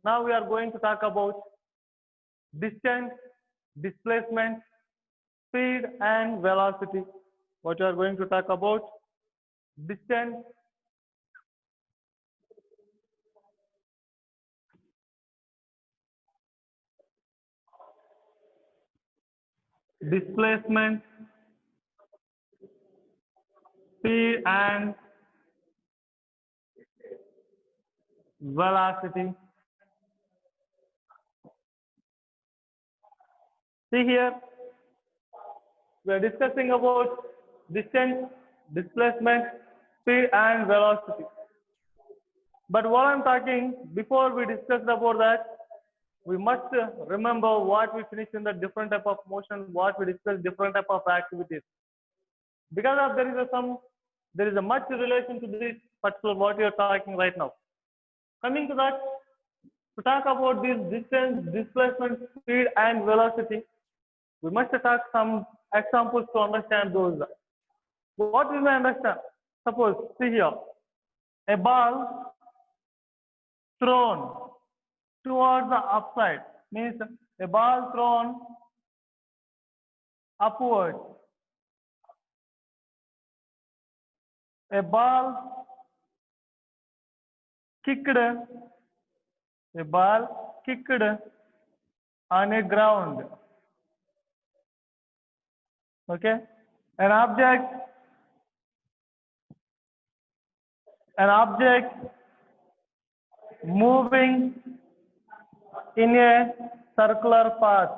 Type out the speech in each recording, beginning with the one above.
now we are going to talk about distance, displacement, speed and velocity. What you are going to talk about? Distance, displacement, speed and velocity. See here, we are discussing about distance, displacement, speed and velocity. But what I'm talking, before we discuss about that, we must remember what we finished in the different type of motion, what we discussed different type of activities. Because of there is a much relation to this particular what we are talking right now. Coming to that, to talk about this distance, displacement, speed and velocity, we must talk some examples to understand those. What we may understand? Suppose, see here, a ball thrown towards the upside means a ball thrown upward. A ball kicked, on a ground. Okay, an object moving in a circular path.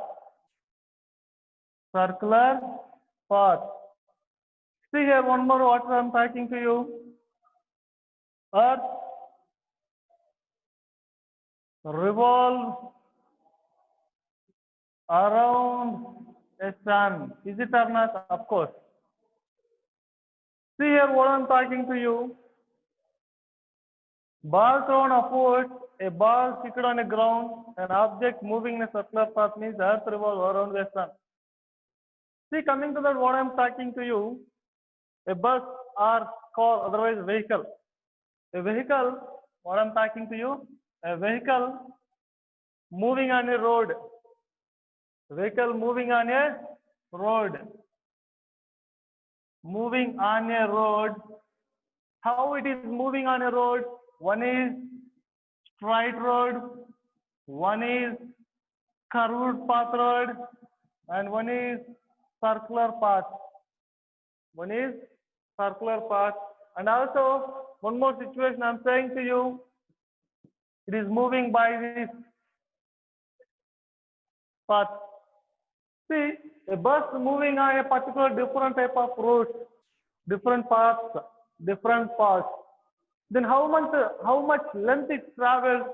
See here one more what I'm talking to you. Earth revolves around a sun. Is it or not? Of course. See here what I'm talking to you. Ball thrown upward, a ball kicked on a ground, an object moving in a circular path means earth revolves around the sun. See, coming to that, what I'm talking to you, a bus or car, otherwise vehicle. A vehicle, what I'm talking to you, a vehicle moving on a road. Vehicle moving on a road. Moving on a road. How it is moving on a road? One is straight road, one is curved path road, and one is circular path. And also one more situation I'm saying to you, it is moving by this path. See, a bus moving on a particular different type of route, different paths. Then how much length it travels,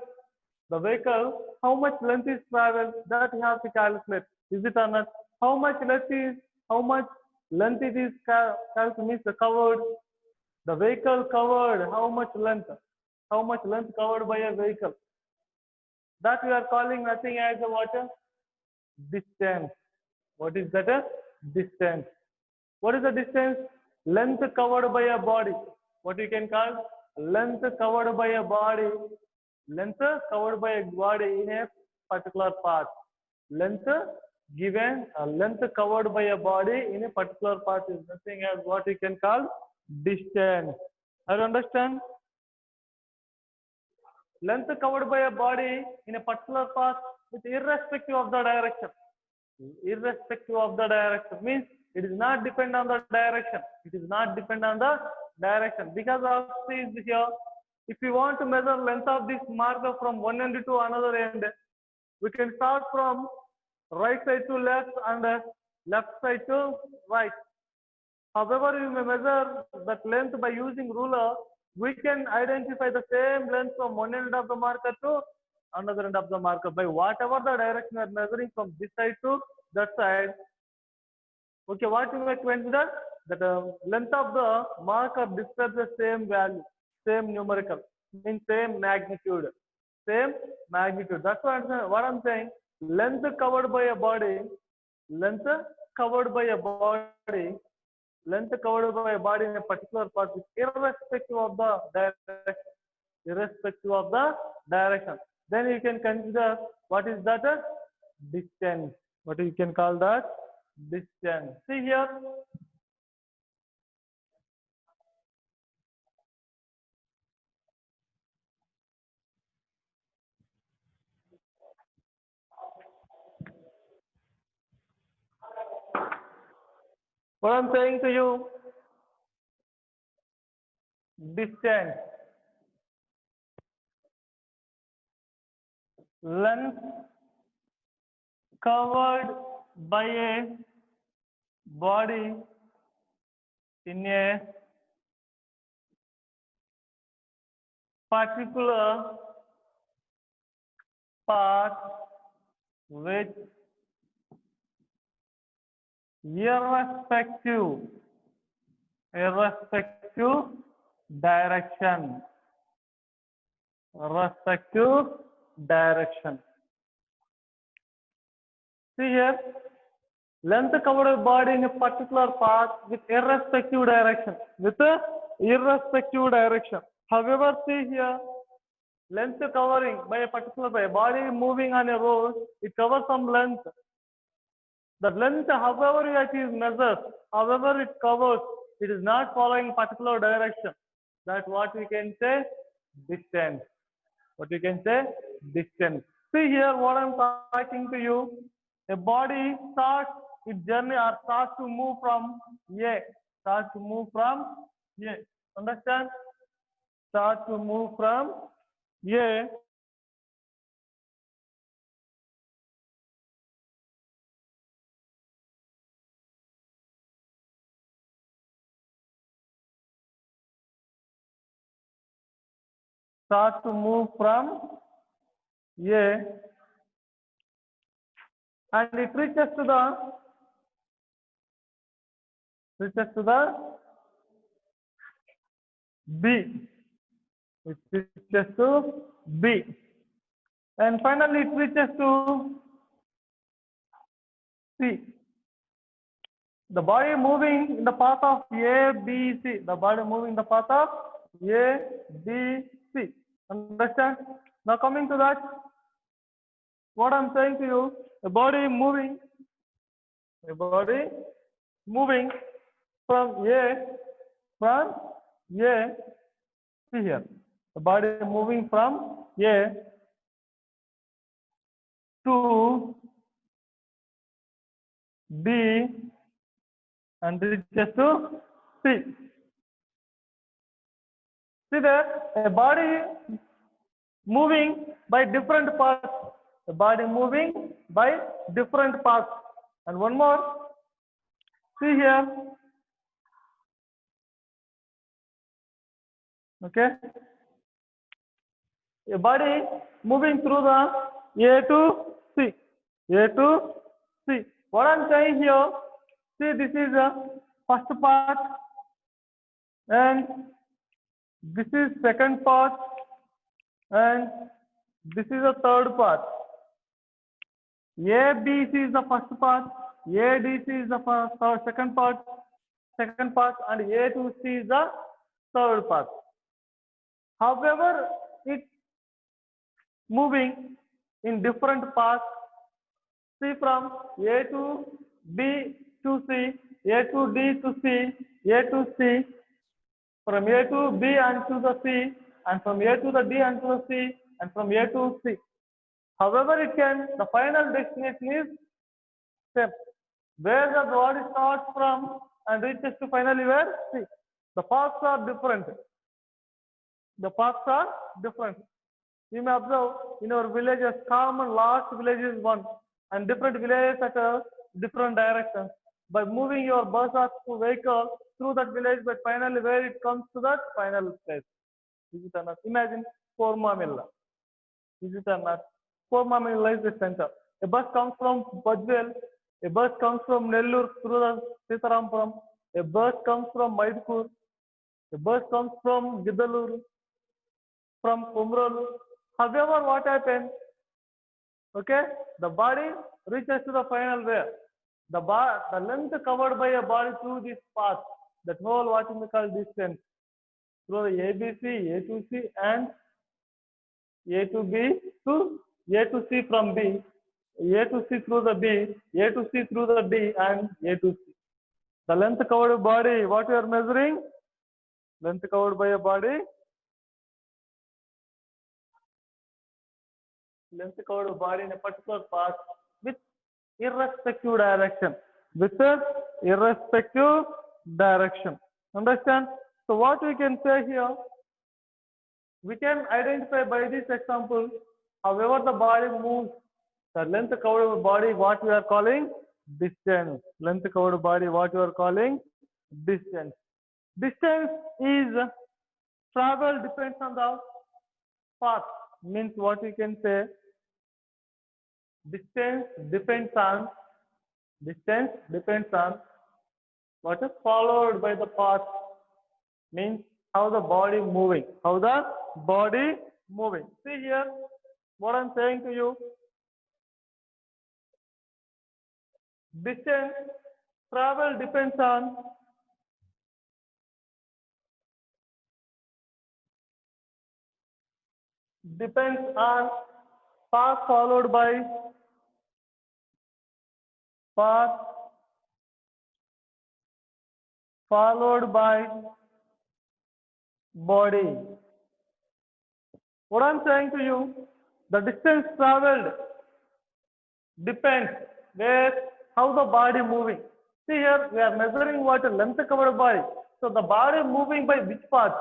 the vehicle, how much length is traveled, that you have to calculate. Is it or not? How much length it is means covered. The vehicle covered, how much length covered by a vehicle. That we are calling nothing as a what? Distance. What is that? Distance. What is the distance? Length covered by a body. What you can call? Length covered by a body. Length covered by a body in a particular path. Length covered by a body in a particular path is nothing as what you can call distance. I understand? Length covered by a body in a particular path with irrespective of the direction. Irrespective of the direction means it is not depend on the direction. Because of this here, if you want to measure length of this marker from one end to another end, we can start from right side to left and left side to right. However, you may measure that length by using ruler. We can identify the same length from one end of the marker to another end of the marker by whatever the direction we are measuring from this side to that side. Okay, what you may consider that the length of the marker describes the same value, same numerical, means same magnitude. That's what I'm saying. Length covered by a body in a particular path is irrespective of the direction. then you can consider what is that distance. What you can call that distance. See here. What I'm saying to you, distance, length covered by a body in a particular path with irrespective direction. Respective direction. See here, length covered a body in a particular path with irrespective direction. With a irrespective direction. However, see here, length covering by a particular body moving on a road, it covers some length. The length, however it is measured, however it covers, it is not following particular direction. That's what we can say distance. What you can say distance. See here what I'm talking to you. A body starts its journey or starts to move from A. Starts to move from A. Understand? Start to move from A. Start to move from A and it reaches to the B. It reaches to B. And finally it reaches to C. The body moving in the path of A, B, C. The body moving in the path of A, B, C. Understand? Now coming to that, what I'm saying to you, a body moving from A, see here, the body moving from A to B and reaches to C. See there, a body moving by different paths. The body moving by different paths. And one more, see here. Okay. A body moving through the A to C. A to C. What I'm saying here, see this is the first part and this is second part and this is the third part. ABC is the first part, ADC is the second part, and A to C is the third part. However, it moving in different paths. See from A to B to C, A to D to C, A to C, from A to B and to the C, and from A to the D and to the C, and from A to C. However, the final destination is same. Where the body starts from and reaches to finally where? C. The paths are different. You may observe in our villages, common last village is one, and different villages at a different directions. By moving your bus or vehicle through that village, but finally where it comes to that final place. Is it or not? Imagine Pormamilla. Is it or not? Pormamilla is the center. A bus comes from Badvel, a bus comes from Nellur through the Sitarampuram, a bus comes from Maidpur, a bus comes from Gidalur, from Kumrolu. However, what happens? Okay, the body reaches to the final where? The length covered by a body through this path, that whole what we call distance, through the ABC, A to C and A to B to A to C from B, A to C through the B, A to C through the D, and A to C. The length covered body, what you are measuring? Length covered by a body, length covered body in a particular path with irrespective direction. With a irrespective direction. Understand? So what we can say here, we can identify by this example, however the body moves, the length covered body, what we are calling distance. Length covered body, what you are calling distance. Distance is travel depends on the path. Means what we can say, distance depends on what is followed by the path. Means how the body moving. How the body moving. See here, what I'm saying to you. Distance travel depends on path followed by path followed by body. What I'm saying to you, the distance traveled depends where how the body moving. See here, we are measuring what length covered body. So the body moving by which path?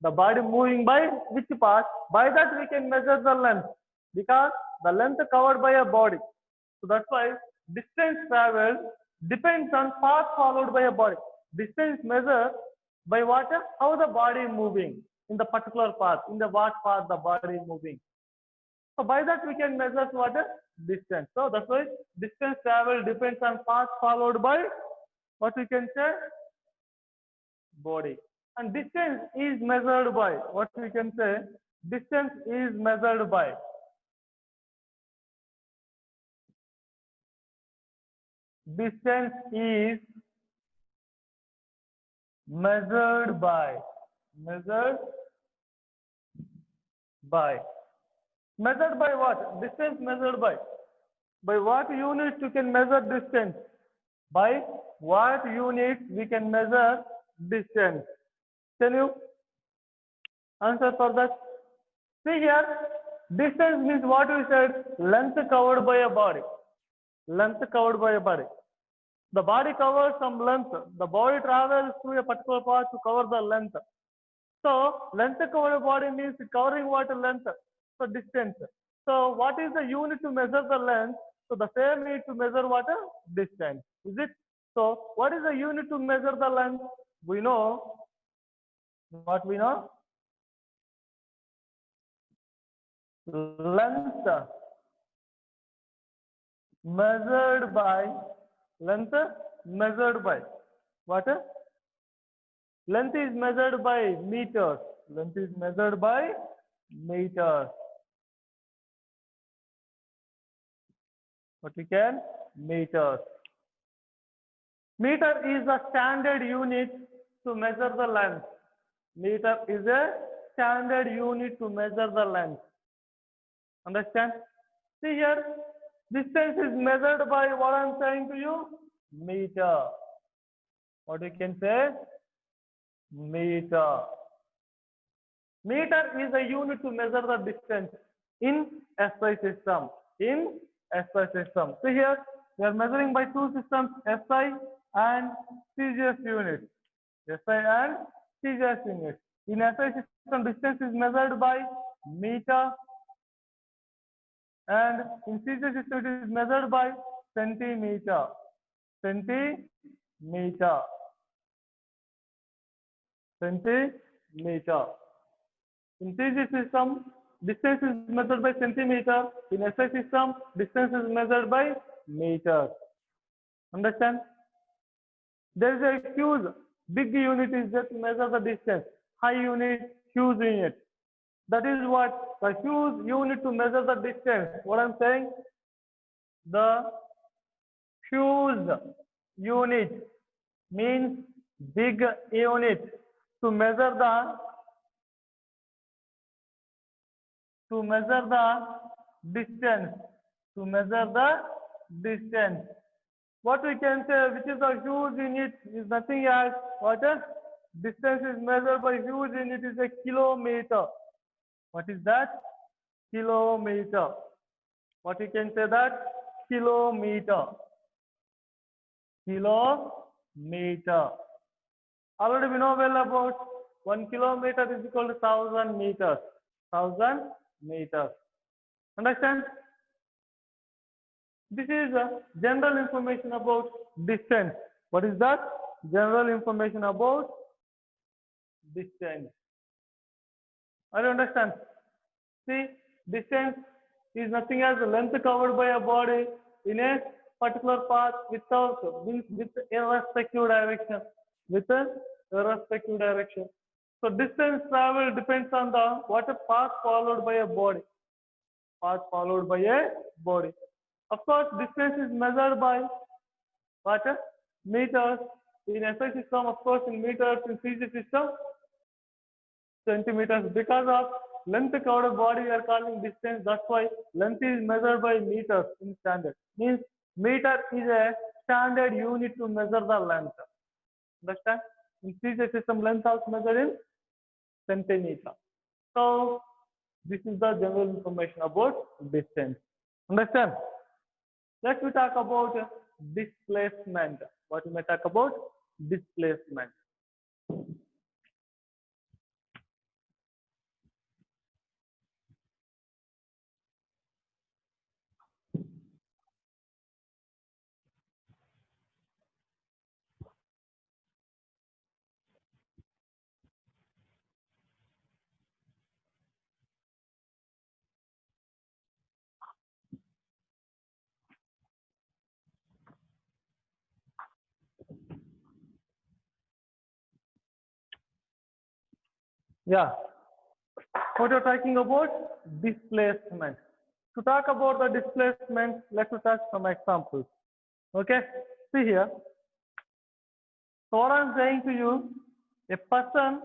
The body moving by which path? By that we can measure the length, because the length covered by a body. So that's why distance traveled depends on path followed by a body. Distance measured by what? How the body moving in the particular path, in the what path the body moving. So by that we can measure what? Distance. So that's why distance traveled depends on path followed by what we can say, body. And distance is measured by what we can say, distance is measured by distance is measured by measured by what? Distance measured by what units you can measure distance? By what units we can measure distance? Can you answer for that? See here, distance means what we said, length covered by a body. Length covered by a body. The body covers some length. The body travels through a particular path to cover the length. So length covered body means covering what length? So distance. So what is the unit to measure the length? So the same need to measure what? Distance. Is it? So what is the unit to measure the length? We know what we know. Length measured by what? Length is measured by meters. Length is measured by meters. What we can? Meters. Meter is a standard unit to measure the length. Meter is a standard unit to measure the length. Understand? See here, distance is measured by what I'm saying to you? Meter. What you can say? Meter. Meter is a unit to measure the distance in SI system. In SI system. See here, we are measuring by two systems, SI and CGS units. SI and CGS units. In SI system, distance is measured by meter, and in CGS system it is measured by centimeter. Centimeter. Centimeter. In CGS system, distance is measured by centimeter. In SI system, distance is measured by meter. Understand? There is a huge, big unit is just to measure the distance. High unit, huge unit. That is what? The huge unit to measure the distance. What I'm saying? The huge unit means big unit to measure the to measure the distance. To measure the distance. What we can say, which is a huge unit, is nothing as what a distance is measured by huge unit is a kilometer. What is that? Kilometer. What you can say that? Kilometer. Kilometer. Already we know well about 1 kilometer is equal to 1000 meters. 1000 meters. Understand? This is general information about distance. What is that? General information about distance. I don't understand. See, distance is nothing as the length covered by a body in a particular path without with irrespective direction. With a irrespective direction. So distance travel depends on the what a path followed by a body. Path followed by a body. Of course, distance is measured by what? Meters. In SI system, of course, in meters, in CG system, centimeters. Because of length covered body, we are calling distance. That's why length is measured by meters in standard. Means meter is a standard unit to measure the length. Understand? In CG system, length is measured in centimeter. So, this is the general information about distance. Understand? Let me talk about displacement. What we may talk about? Displacement. Yeah. What you're talking about? Displacement. To talk about the displacement, let's take some examples. Okay? See here. So what I'm saying to you, a person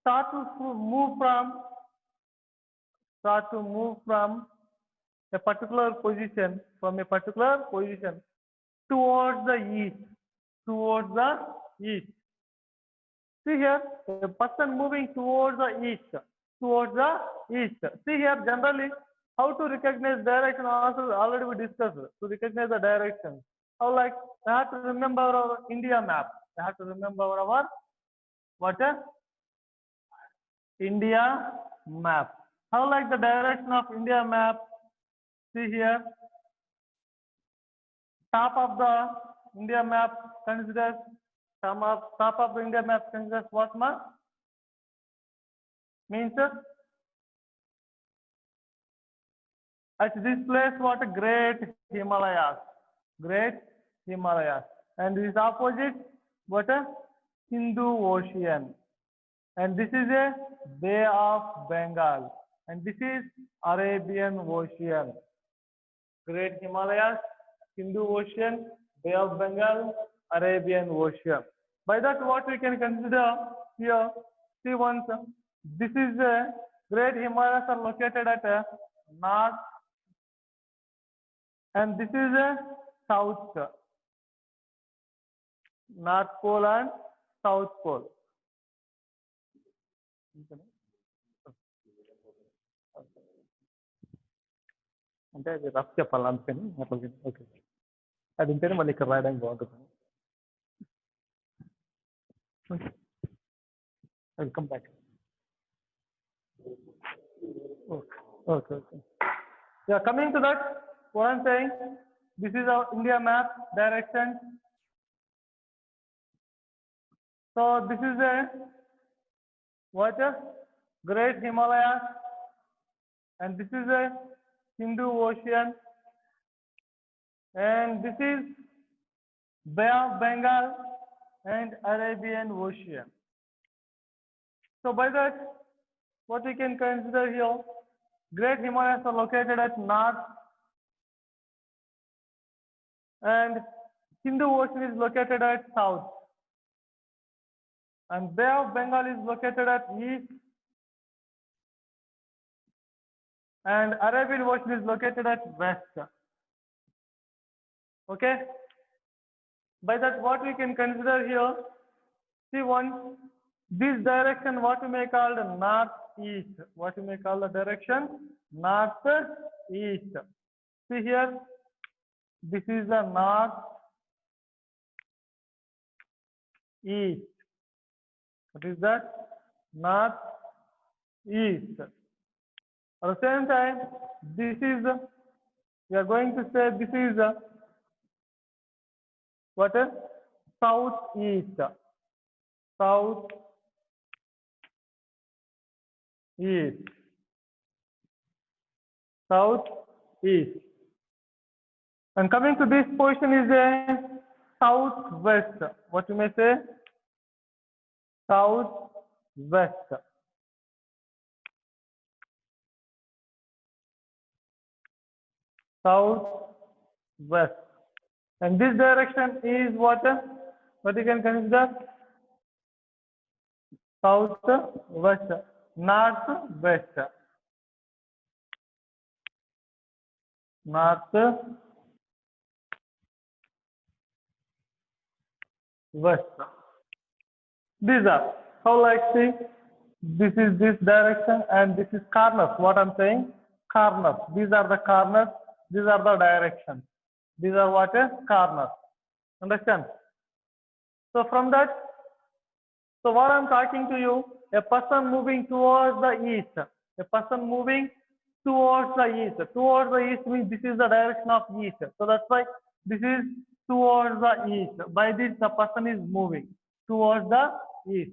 start to move from a particular position, towards the east. Towards the east. See here, a person moving towards the east. Towards the east. See here, generally, how to recognize direction also already we discussed. To recognize the direction. How like, we have to remember our India map. We have to remember our what? India map. How like the direction of India map? See here. Top of the India map considers top of the India map considers what map? Means at this place what? Great Himalayas. Great Himalayas. And this opposite what? Hindu Ocean. And this is a Bay of Bengal. And this is Arabian Ocean. Great Himalayas, Hindu Ocean, Bay of Bengal, Arabian Ocean. By that, what we can consider here, see once, this is a Great Himalayas are located at north, and this is a south, North Pole and South Pole. అంటే అది rough చెప్పాలి అందుకని అట్లా okay అది ఉంటేనే మళ్ళీ ఇక్కడ రాయడానికి బాగుంటుంది. Welcome back. Okay. Yeah, coming to that, what I'm saying, this is our India map direction. So this is a what? Great Himalayas, and this is a Hindu Ocean, and this is Bay of Bengal and Arabian Ocean. So by that, what we can consider here, Great Himalayas are located at north, and Hindu Ocean is located at south, and Bay of Bengal is located at east, and Arabian Ocean is located at west. Okay. By that, what we can consider here, see one, this direction, what we may call the northeast. What we may call the direction northeast. See here, this is the northeast. What is that? Northeast. At the same time, this is, we are going to say this is what is southeast. Southeast. Southeast. And coming to this position is a southwest. What you may say? Southwest. Southwest. And this direction is what? What you can consider? Southwest. Northwest. Northwest. These are, how like see, this is this direction and this is corners. What I'm saying? Corners. These are the corners. These are the directions. These are what is corners. Understand? So from that, so what I'm talking to you, a person moving towards the east. A person moving towards the east. Towards the east means this is the direction of east. So that's why this is towards the east. By this, the person is moving towards the east.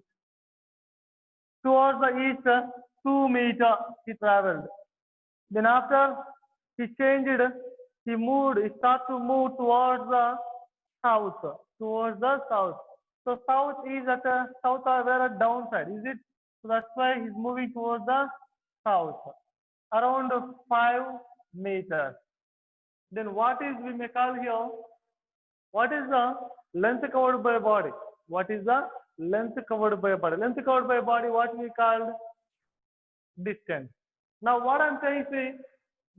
Towards the east, 2 meters he traveled. Then after he changed, he started to move towards the south. Towards the south. So south is at a south or where a downside, is it? So that's why he's moving towards the south. Around 5 meters. Then what is we may call here? What is the length covered by body? What is the length covered by body? Length covered by body, what we call distance. Now what I'm saying is,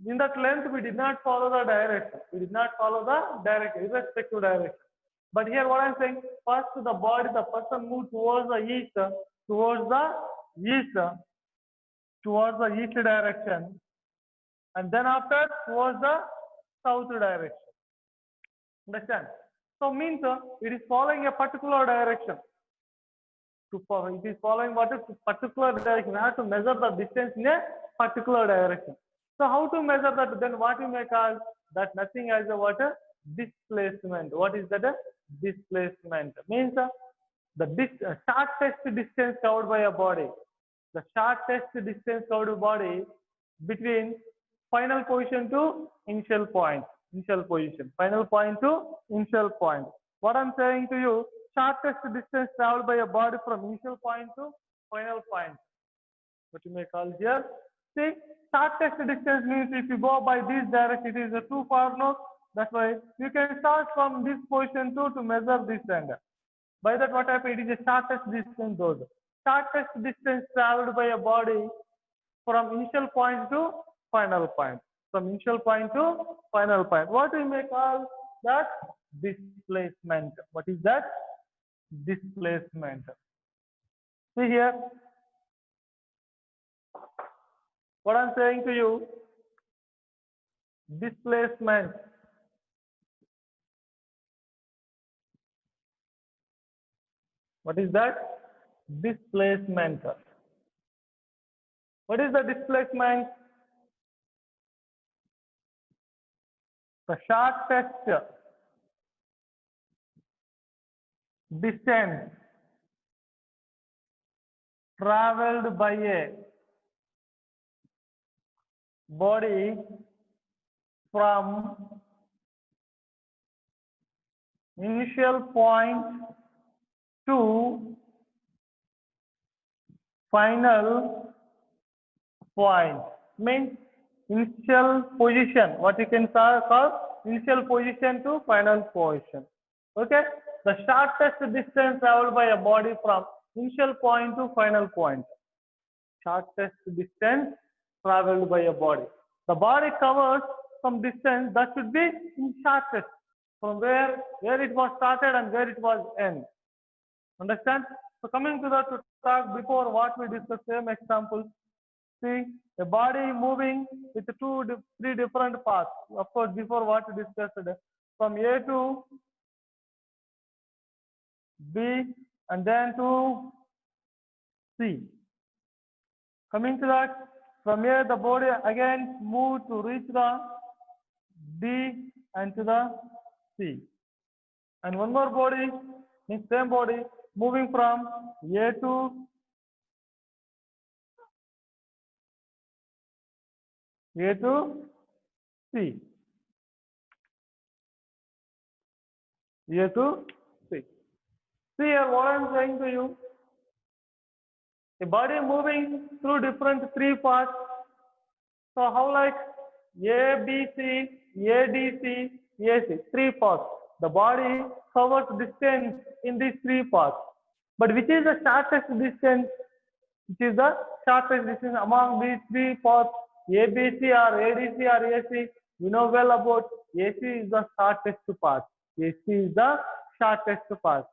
in that length we did not follow the direction. We did not follow the direction, irrespective direction. But here what I'm saying, first the body, the person moved towards the east direction, and then after towards the south direction. Understand? So means it is following a particular direction. It is following what is particular direction. We have to measure the distance in a particular direction. So how to measure that? Then what you may call that nothing as a what? Displacement. What is that? Displacement means the shortest distance covered by a body. The shortest distance covered by body between final position to initial point. Initial position. Final point to initial point. What I'm saying to you, shortest distance traveled by a body from initial point to final point. What you may call here. See, shortest distance means if you go by this direction, it is too far north. That's why you can start from this position to measure this end. By that, what happens? It is the shortest distance. Those shortest distance traveled by a body from initial point to final point. From initial point to final point. What we may call that? Displacement. What is that? Displacement. See here. What I'm saying to you, displacement. What is that? Displacement. What is the displacement? The shortest distance traveled by a body from initial point to final point. Means initial position. What you can call initial position to final position. Okay. The shortest distance traveled by a body from initial point to final point. Shortest distance traveled by a body. The body covers some distance that should be in shortest from where it was started and where it was end. Understand? So coming to that, to talk before what we discussed, same example. See, a body moving with three different paths. Of course, before what we discussed, from A to B and then to C. Coming to that, from here the body again move to reach the D and to the C. And one more body, in same body, moving from A to C. A to C. See here what I am saying to you. A body moving through different three parts. So how like A, B, C, A, D, C, A, C, three parts. The body covers distance in these three parts. But which is the shortest distance? Which is the shortest distance among these three parts? ABC or ADC or AC? You know well about AC is the shortest part. AC is the shortest part.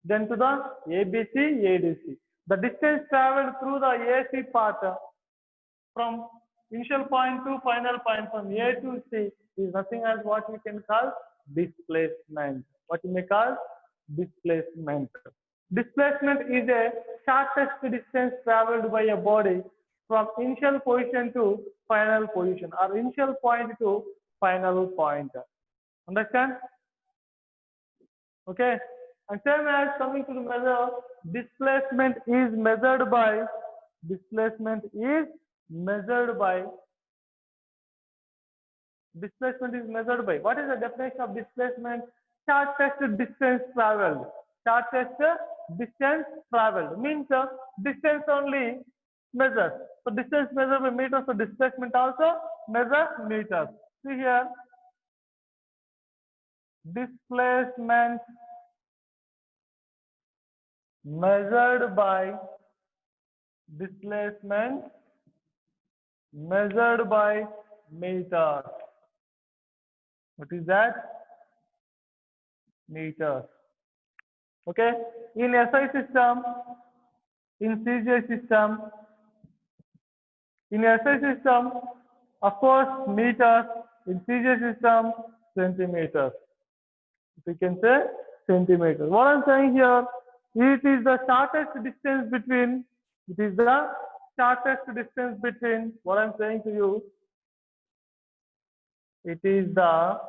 Then to the ABC, ADC. The distance traveled through the AC part from initial point to final point from A to C is nothing as what we can call displacement. What you may call displacement. Displacement is a shortest distance traveled by a body from initial position to final position or initial point to final point. Understand? Okay. And same as coming to the measure, displacement is measured by what is the definition of displacement? Shortest distance traveled. Shortest distance traveled means distance only measured. So distance measured by meters, so displacement also measure meters. See here, displacement measured by meters. What is that? Meters. Okay. In SI system, in CJ system, in SI system, of course, meters. In CJ system, centimeters. We can say centimeters. What I'm saying here, it is the shortest distance between. What I'm saying to you, it is the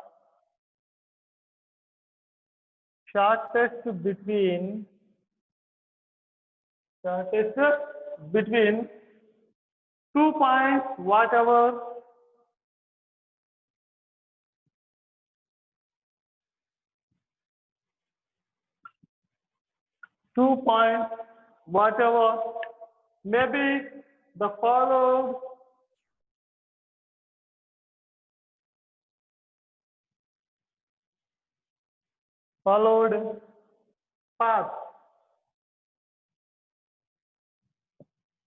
shortest between 2 points, whatever maybe the followed path.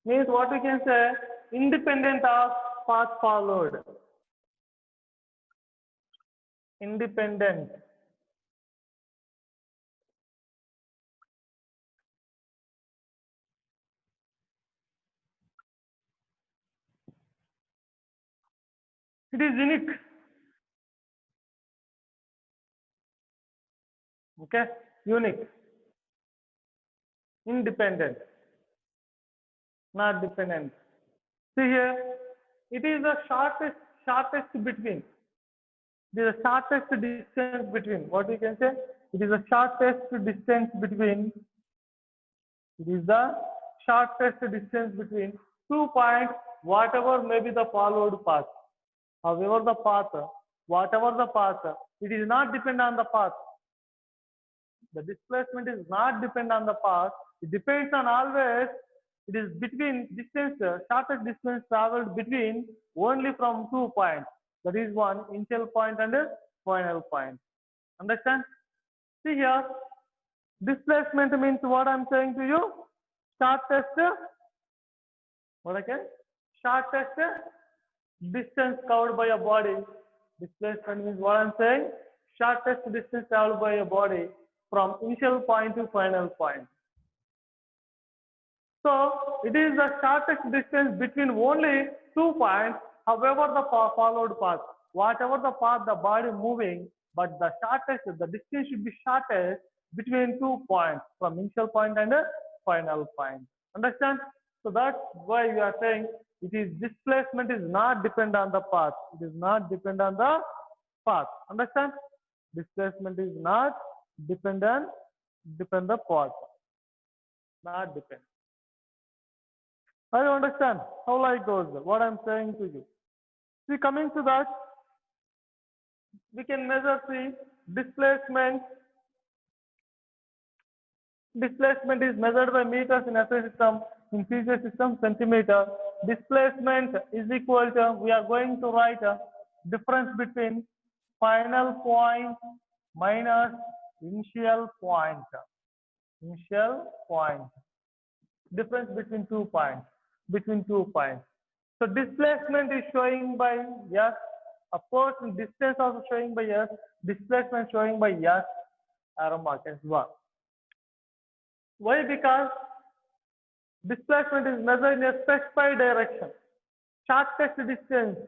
Means what we can say, independent of path followed. Independent. It is unique. Okay, unique. Independent, not dependent. See here, it is the shortest between. It is the shortest distance between. What we can say? It is the shortest distance between. It is the shortest distance between 2 points, whatever may be the followed path. However, the path, whatever the path, it is not depend on the path. The displacement is not depend on the path. It depends on always. It is between distance, shortest distance traveled between only from 2 points. That is one initial point and a final point. Understand? See here, displacement means what I'm saying to you. Shortest distance covered by a body. Displacement means what I'm saying. Shortest distance traveled by a body from initial point to final point. So it is the shortest distance between only 2 points. However, the followed path, whatever the path the body moving, but the distance should be shortest between 2 points from initial point and final point. Understand? So that's why we are saying it is displacement is not depend on the path. It is not depend on the path. Understand? Displacement is not depend the path. Not depend. I don't understand how light goes. What I'm saying to you. See, coming to that, we can measure the displacement. Displacement is measured by meters in SI system, in physics system, centimeter. Displacement is equal to, we are going to write a difference between final point minus initial point. Initial point. Difference between 2 points. Between 2 points. So displacement is showing by S. Of course, distance also showing by S. Displacement showing by S. Arrow mark as well. Why? Because displacement is measured in a specified direction. Shortest distance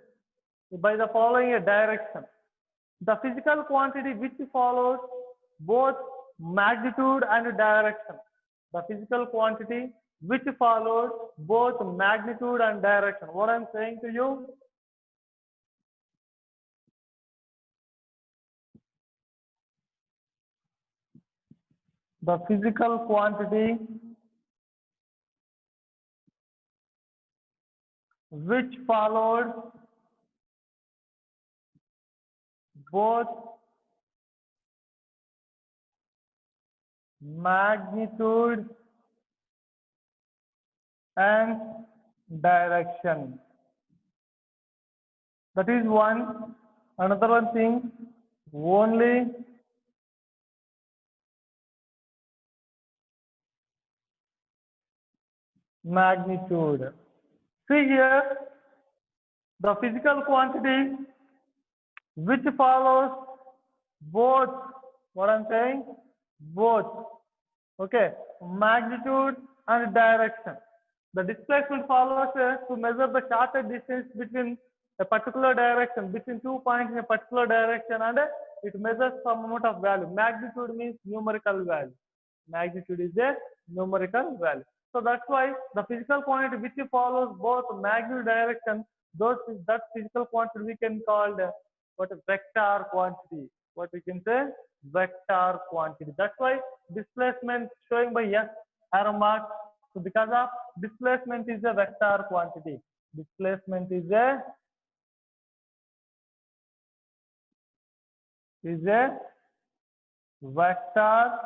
by the following a direction. The physical quantity which follows both magnitude and direction. The physical quantity which follows both magnitude and direction. What I'm saying to you? The physical quantity which followed both magnitude and direction. That is one. Another one thing, only magnitude. See here, the physical quantity which follows both, what I'm saying, both, okay, magnitude and direction. The displacement follows to measure the shortest distance between a particular direction, between 2 points in a particular direction, and it measures some amount of value. Magnitude means numerical value. Magnitude is a numerical value. So that's why the physical quantity which follows both magnitude direction, that physical quantity we can call what a vector quantity. What we can say, vector quantity. That's why displacement showing by S arrow mark. So because of displacement is a vector quantity. Displacement is a vector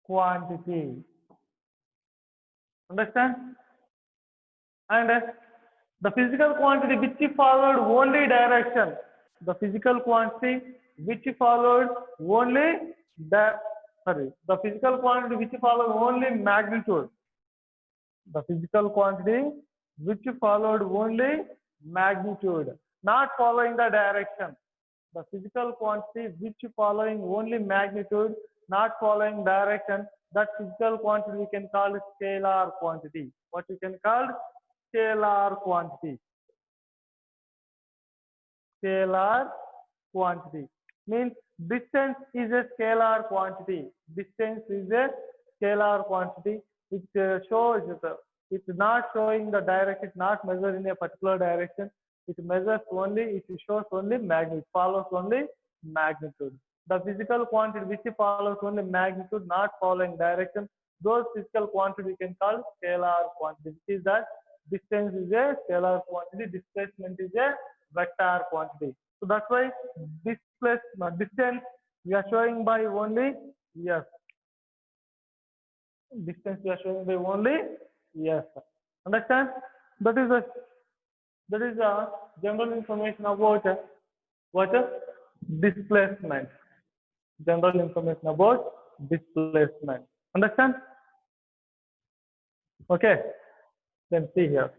quantity. Understand? And the physical quantity which followed only direction. The physical quantity which followed only the physical quantity which followed only magnitude. The physical quantity which followed only magnitude, not following the direction. The physical quantity which following only magnitude, not following direction, that physical quantity we can call scalar quantity. What we can call scalar quantity. Scalar quantity means distance is a scalar quantity. Distance is a scalar quantity. It shows it's not showing the direction, it's not measured in a particular direction. It measures only, it shows only magnitude, follows only magnitude. The physical quantity which follows only magnitude, not following direction, those physical quantity we can call scalar quantity. Which is that distance is a scalar quantity, displacement is a vector quantity. So that's why distance we are showing by only yes. Distance we are showing by only yes. Understand? That is a general information about what displacement. General information about displacement. Understand? Okay. Then see here.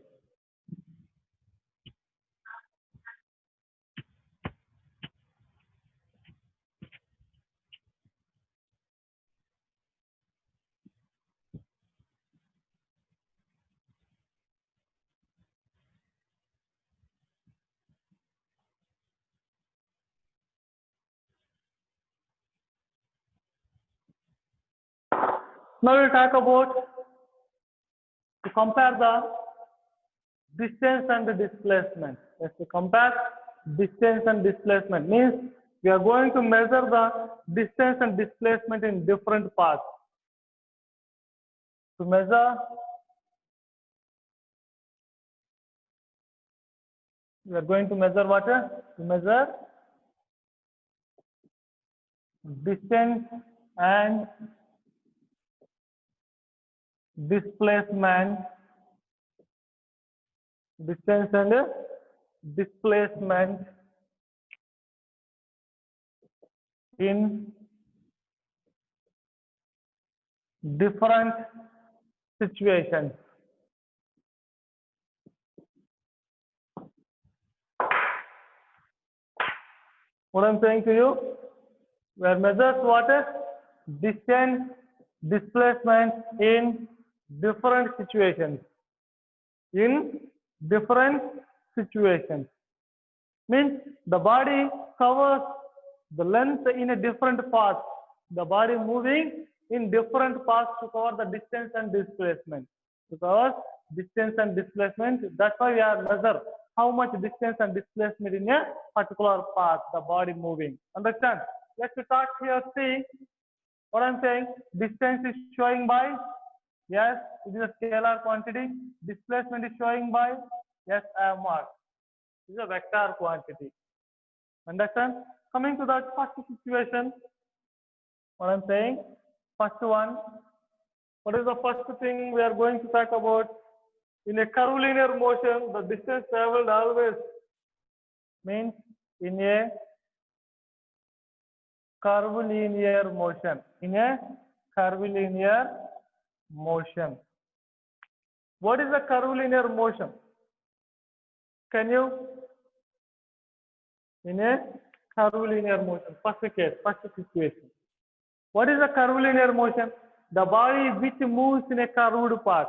Now we'll talk about to compare the distance and the displacement. Let's compare distance and displacement. Means we are going to measure the distance and displacement in different paths. To measure, we are going to measure what? To measure distance and displacement. Distance and displacement in different situations. What I'm saying to you, where measures what? Distance, displacement in different situations. In different situations. Means the body covers the length in a different path. The body moving in different paths to cover the distance and displacement. To cover distance and displacement, that's why we are measure how much distance and displacement in a particular path, the body moving. Understand? Let's start here. See what I'm saying. Distance is showing by, yes, it is a scalar quantity. Displacement is showing by, yes, I have marked. It is a vector quantity. Understand? Coming to that first situation, what I'm saying, first one, what is the first thing we are going to talk about? In a curvilinear motion, the distance traveled always means in a curvilinear motion. In a curvilinear motion. What is a curvilinear motion? Can you? In a curvilinear motion, first case, first situation. What is a curvilinear motion? The body which moves in a curved path.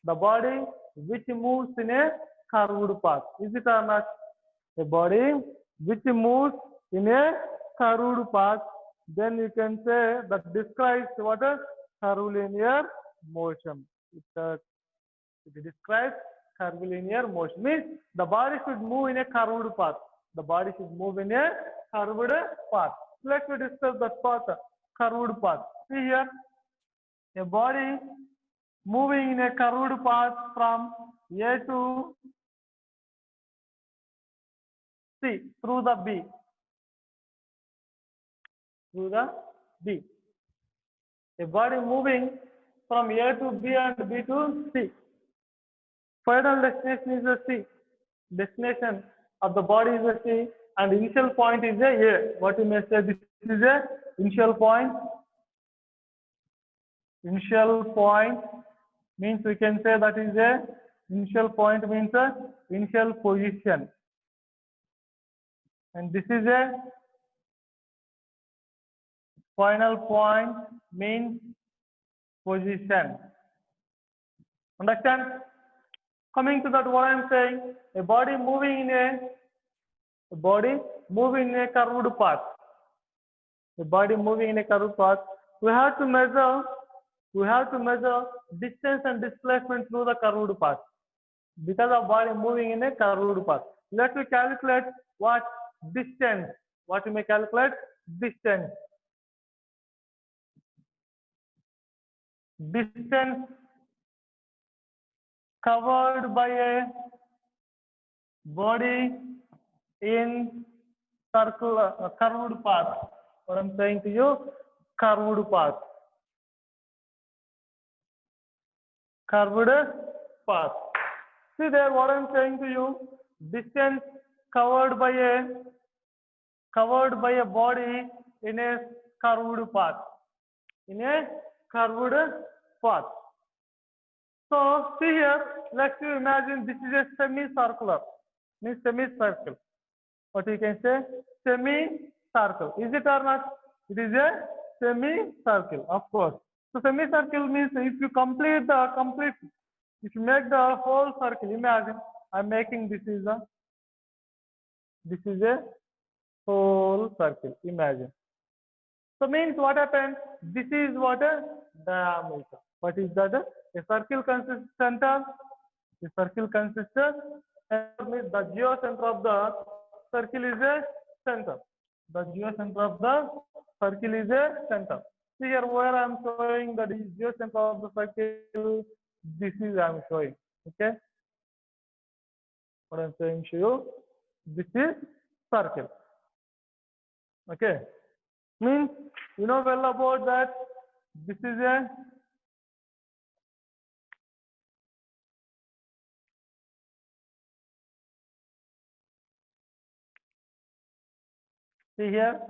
The body which moves in a curved path. Is it or not? A body which moves in a curved path. Then you can say that describes what a curvilinear motion. It describes curvilinear motion. Means the body should move in a curved path. The body should move in a curved path. Let me discuss that path, curved path. See here, a body moving in a curved path from A to C through the B. Through the B. A body moving from A to B and B to C. Final destination is a C. Destination of the body is a C and initial point is a. What you may say, this is a initial point. Initial point means we can say that is a initial point means a initial position. And this is a final point means position. Understand? Coming to that, what I am saying, a body moving in a curved path. A body moving in a curved path. We have to measure distance and displacement through the curved path. Because of body moving in a curved path. Let me calculate what distance. What you may calculate? Distance. Distance covered by a body in curved path. What I'm saying to you, curved path. Curved path. See there, what I'm saying to you, distance covered by a body in a curved path. In a curved path. So see here, let's imagine this is a semicircular. Means semicircle. What you can say? Semicircle. Is it or not? It is a semicircle, of course. So semicircle means if you if you make the whole circle, imagine I'm making this is a whole circle. Imagine. So means what happens? This is what diameter. What is that? A circle consists center. The circle consists the geocenter of the circle is a center. The geocenter of the circle is a center. See here where I am showing the geocenter of the circle. This is I am showing. Okay. What I am saying to you. This is circle. Okay. Means you know well about that. This is a see here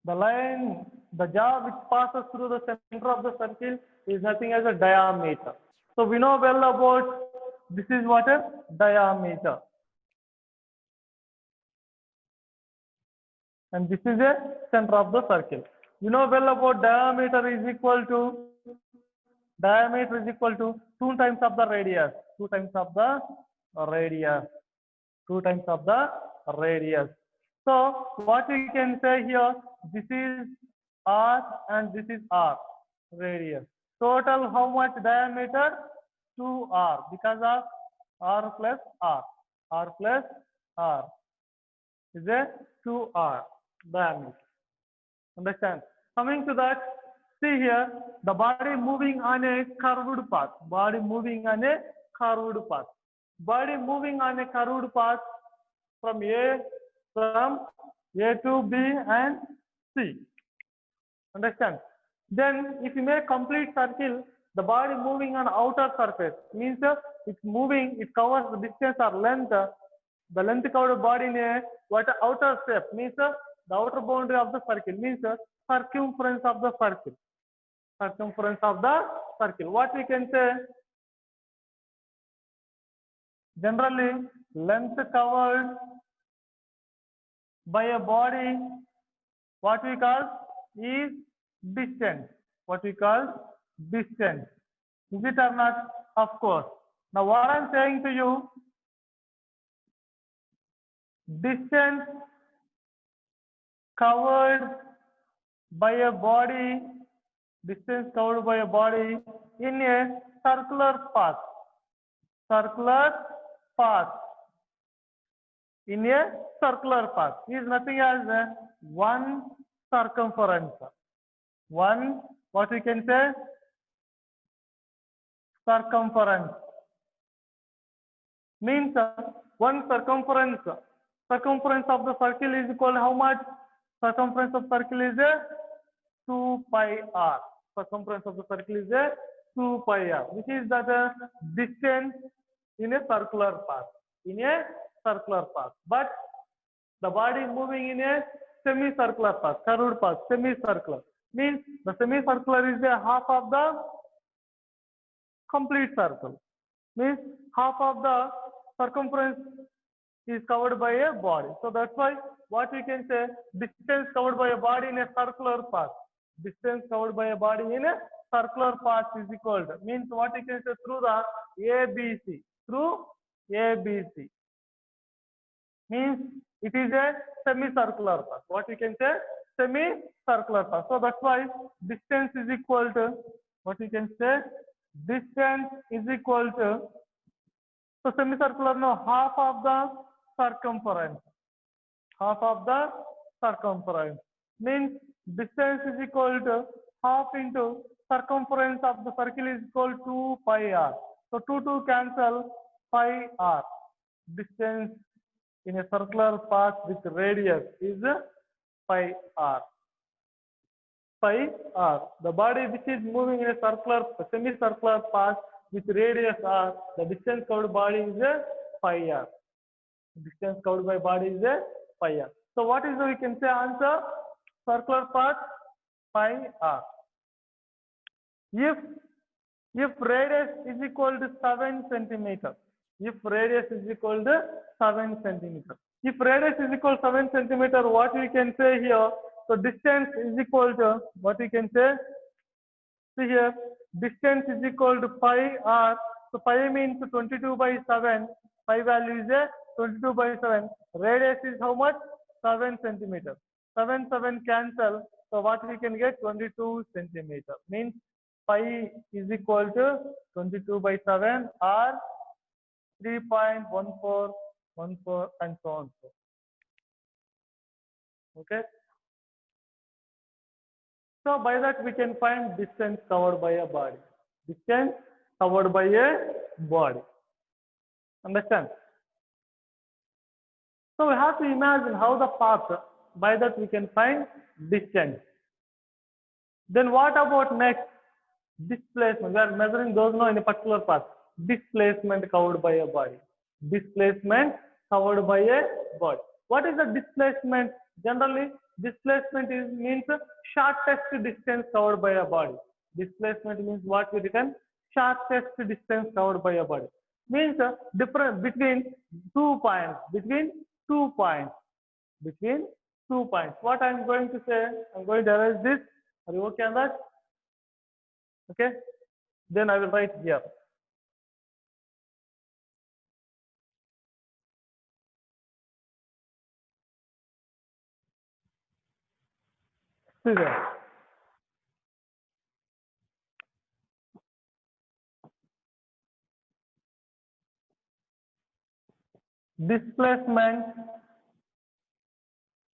the line, the jaw which passes through the center of the circle is nothing as a diameter. So we know well about this is what a diameter. And this is a center of the circle. You know well about diameter is equal to 2 times of the radius. 2 times of the radius. 2 times of the radius. So what we can say here, this is R and this is R, radius. Total how much diameter? 2R because of R plus R. R plus R is a 2R diameter. Understand? Coming to that, see here, the body moving on a curved path. Body moving on a curved path. Body moving on a curved path from A to B and C. Understand? Then if you make complete circle, the body moving on outer surface means it's moving, it covers the distance or length. The length covered body in a what outer shape means the outer boundary of the circle means circumference of the circle. Circumference of the circle. What we can say? Generally, length covered by a body, what we call is distance. What we call distance. Is it or not? Of course. Now what I am saying to you, distance covered by a body, distance covered by a body in a circular path. Circular path. In a circular path is nothing as one circumference. One, what we can say? Circumference. Means one circumference. Circumference of the circle is equal to how much? Circumference of circle is 2 pi r. Circumference of the circle is 2 pi r, which is that distance in a circular path. In a circular path. But the body moving in a semicircular path, curved path, semicircular. Means the semicircular is a half of the complete circle. Means half of the circumference is covered by a body. So that's why what we can say, distance covered by a body in a circular path. Distance covered by a body in a circular path is equal to, means what we can say, through the ABC. Through ABC. Means it is a semicircular path. What we can say? Semicircular path. So that's why distance is equal to, what we can say? Distance is equal to, so semicircular now half of the circumference. Half of the circumference. Means distance is equal to half into circumference of the circle is equal to pi r. So 2 cancel pi r. Distance in a circular path with radius is pi r. Pi r. The body which is moving in a circular, semicircular path with radius r, the distance covered body is pi r. Distance covered by body is pi r. So what is the, we can say answer? Circular path pi r. If radius is equal to 7 centimeter, if radius is equal to 7 centimeter, if radius is equal to 7 centimeter, what we can say here? So distance is equal to, what we can say? See here, distance is equal to pi r. So pi means 22 by 7. Pi value is 22 by 7. Radius is how much? 7 centimeter. 7, 7 cancel. So what we can get? 22 centimeter. Means pi is equal to 22 by 7 or 3.1414 and so on. Okay. So by that we can find distance covered by a body. Distance covered by a body. Understand? So we have to imagine how the path, by that we can find distance. Then what about next? Displacement. We are measuring those now in a particular path. Displacement covered by a body. Displacement covered by a body. What is the displacement? Generally, displacement means shortest distance covered by a body. Displacement means what we written? Shortest distance covered by a body. Means difference between 2 points. Between 2 points. Between 2 points. What I am going to say? I am going to erase this. Are you okay on that? Okay. Then I will write here. See there. Displacement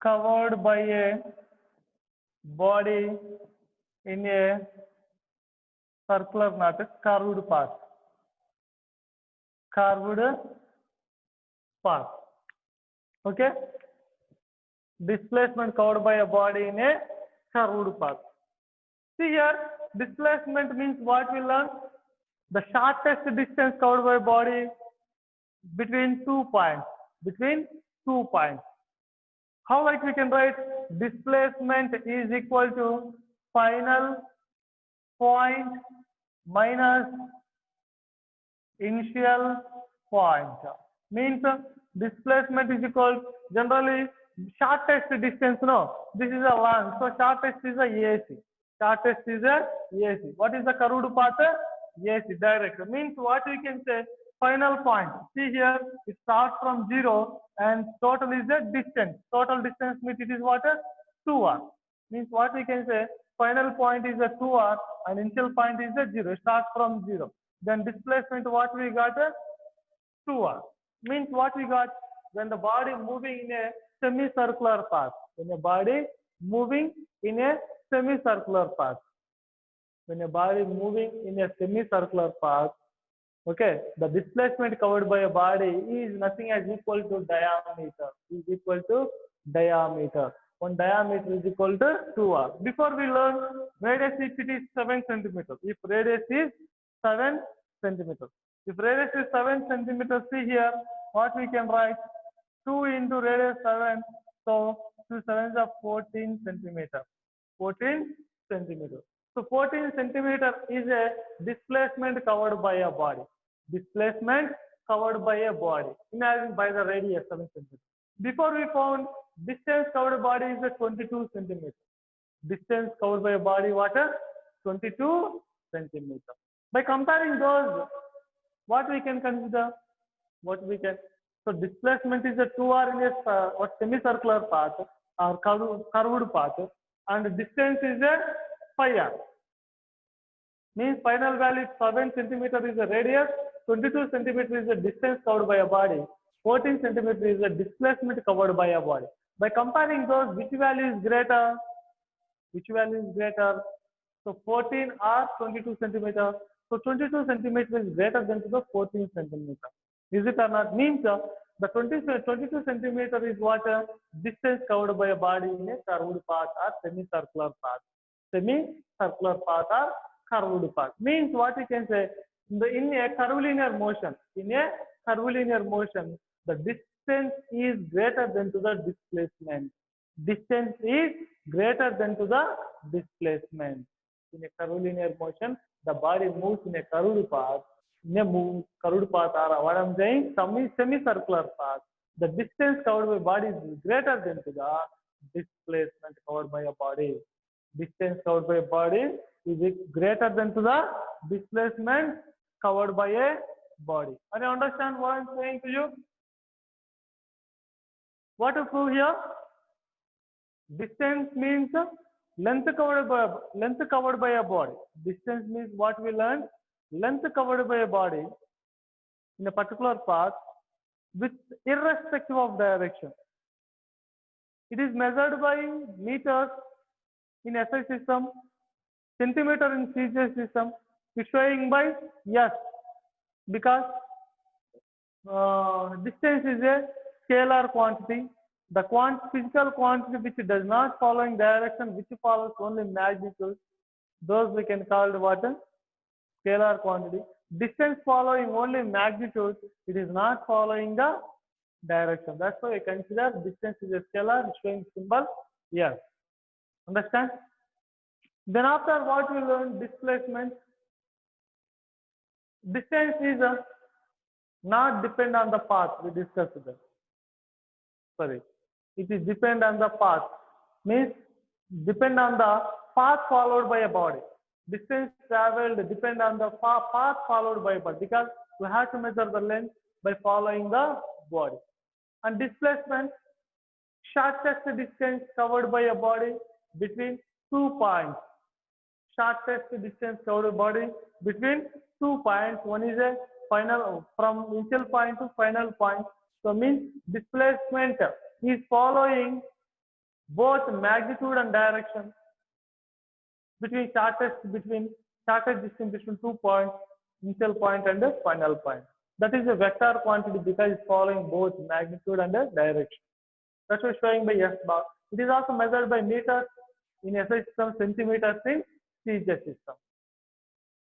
covered by a body in a circular, not a curved path. Curved path. Okay. Displacement covered by a body in a curved path. See here, displacement means what we learn? The shortest distance covered by a body between 2 points. Between 2 points. How like we can write displacement is equal to final point minus initial point. Means displacement is equal generally shortest distance. No, this is a long. So shortest is a AC. Shortest is a AC. What is the curved path? AC direct. Means what we can say? Final point. See here, it starts from 0 and total is the distance. Total distance means it is what? 2r. Means what we can say? Final point is a 2r and initial point is a 0. It starts from 0. Then displacement what we got? 2r. Means what we got? When the body moving in a semicircular path. When a body moving in a semicircular path. When a body moving in a semicircular path, okay, the displacement covered by a body is nothing as equal to diameter. Is equal to diameter. One diameter is equal to 2r. Before we learn radius, if it is 7 centimeters. If radius is 7 centimeters. If radius is 7 centimeters, see here what we can write. 2 into radius 7. So 2 sevens are 14 centimeters. 14 centimeters. So 14 centimeter is a displacement covered by a body. Displacement covered by a body. Imagine by the radius 7 centimeters. Before we found distance covered body is a 22 centimeters. Distance covered by a body what? 22 centimeters. By comparing those, what we can consider? What we can? So displacement is a 2r in a semicircular path or curved path, and distance is a 5r. Means final value 7 centimeter is a radius, 22 centimeter is a distance covered by a body, 14 centimeter is a displacement covered by a body. By comparing those, which value is greater? Which value is greater? So 14 or 22 centimeter. So 22 centimeter is greater than to the 14 centimeter. Is it or not? Means the 22 centimeter is what? Distance covered by a body in a curved path or semicircular path. Semicircular path or curved path. Means what we can say? In a curvilinear motion, the distance is greater than to the displacement. Distance is greater than to the displacement. In a curvilinear motion, the body moves in a curved path. In a curved path, or what I'm saying, semicircular path. The distance covered by body is greater than to the displacement covered by a body. Distance covered by a body is greater than to the displacement covered by a body. Can you understand what I'm saying to you? What to prove here? Distance means length covered by a body. Distance means what we learned, length covered by a body in a particular path with irrespective of direction. It is measured by meters in SI system, centimeter in CJ system. It's showing by S because distance is a scalar quantity. The physical quantity which does not follow in direction, which follows only magnitude, those we can call what? Scalar quantity. Distance following only magnitude, it is not following the direction. That's why I consider distance is a scalar showing symbol S. Understand? Then after what we learn, displacement. Distance is not depend on the path we discussed that. Sorry, it is depend on the path. Means depend on the path followed by a body. Distance traveled depend on the path followed by a body because we have to measure the length by following the body. And displacement, shortest distance covered by a body between 2 points. Shortest distance covered body between 2 points. One is a final from initial point to final point. So means displacement is following both magnitude and direction between shortest distance between 2 points, initial point and the final point. That is a vector quantity because it's following both magnitude and the direction. That's what showing by S bar. It is also measured by meters in SI system, centimeters in CJ system.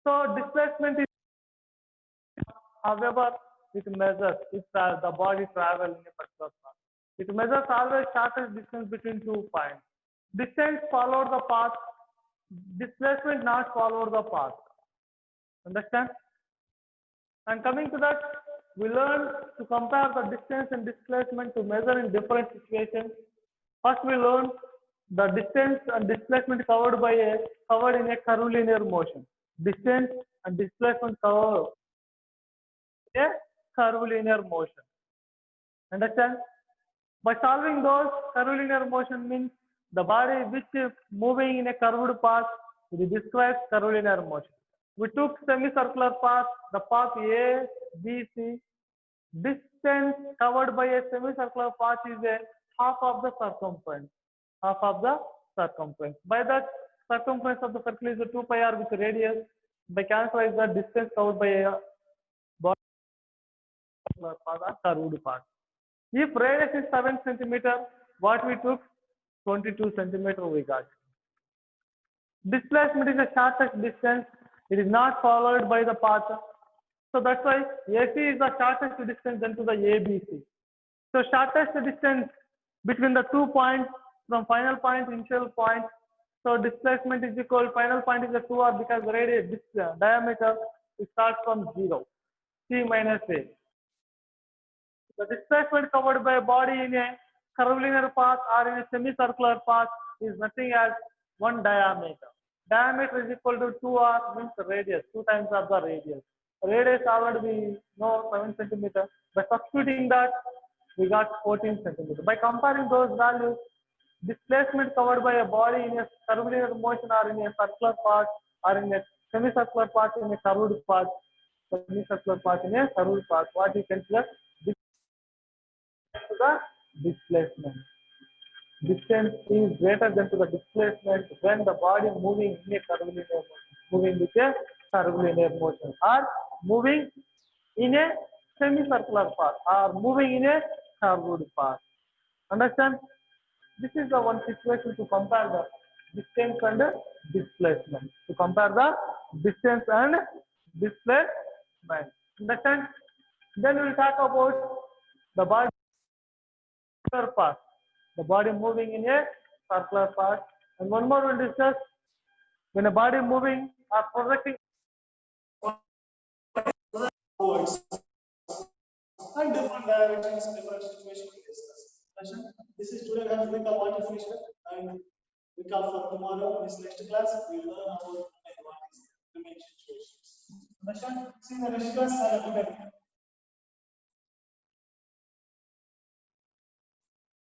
So displacement is, however, it measures if the body travel in a particular path. It measures always shortest distance between 2 points. Distance followed the path. Displacement not followed the path. Understand? And coming to that, we learn to compare the distance and displacement to measure in different situations. First, we learn the distance and displacement covered in a curvilinear motion. Distance and displacement covered in a curvilinear motion. Understand? By solving those, curvilinear motion means the body which is moving in a curved path, it describes curvilinear motion. We took semicircular path, the path A, B, C. Distance covered by a semicircular path is a half of the circumference. Half of the circumference. By that, circumference of the circle is a 2 pi r with radius. By cancel the distance covered by a body path, curved path. If radius is 7 centimeter, what we took? 22 centimeter we got. Displacement is the shortest distance. It is not followed by the path. So that's why AC is the shortest distance then to the ABC. So shortest distance between the 2 points from final point, initial point. So displacement is equal, final point is a 2r because the radius, diameter starts from 0. C minus A. The displacement covered by a body in a curvilinear path or in a semicircular path is nothing as 1 diameter. Diameter is equal to 2r means radius, 2 times of the radius. Radius already we know 7 centimeter. By substituting that, we got 14 centimeter. By comparing those values, displacement covered by a body in a curvilinear motion or in a circular path or in a semicircular path in a curved path, semicircular path in a curved path, what you consider to the displacement. Distance is greater than to the displacement when the body moving in a curvilinear motion, moving with a curvilinear motion, or moving in a semicircular path, or moving in a curved path. Understand? This is the one situation to compare the distance and displacement. To compare the distance and displacement. Understand? Then we will talk about the body path. The body moving in a circular path. And one more we'll discuss when a body moving or projecting forwards and different directions, different situations we discuss. This is today we have to recap what is finished and recap for tomorrow. In this next class, we will learn about what is remaining situations. Understand? See you in the next class. Have a good day.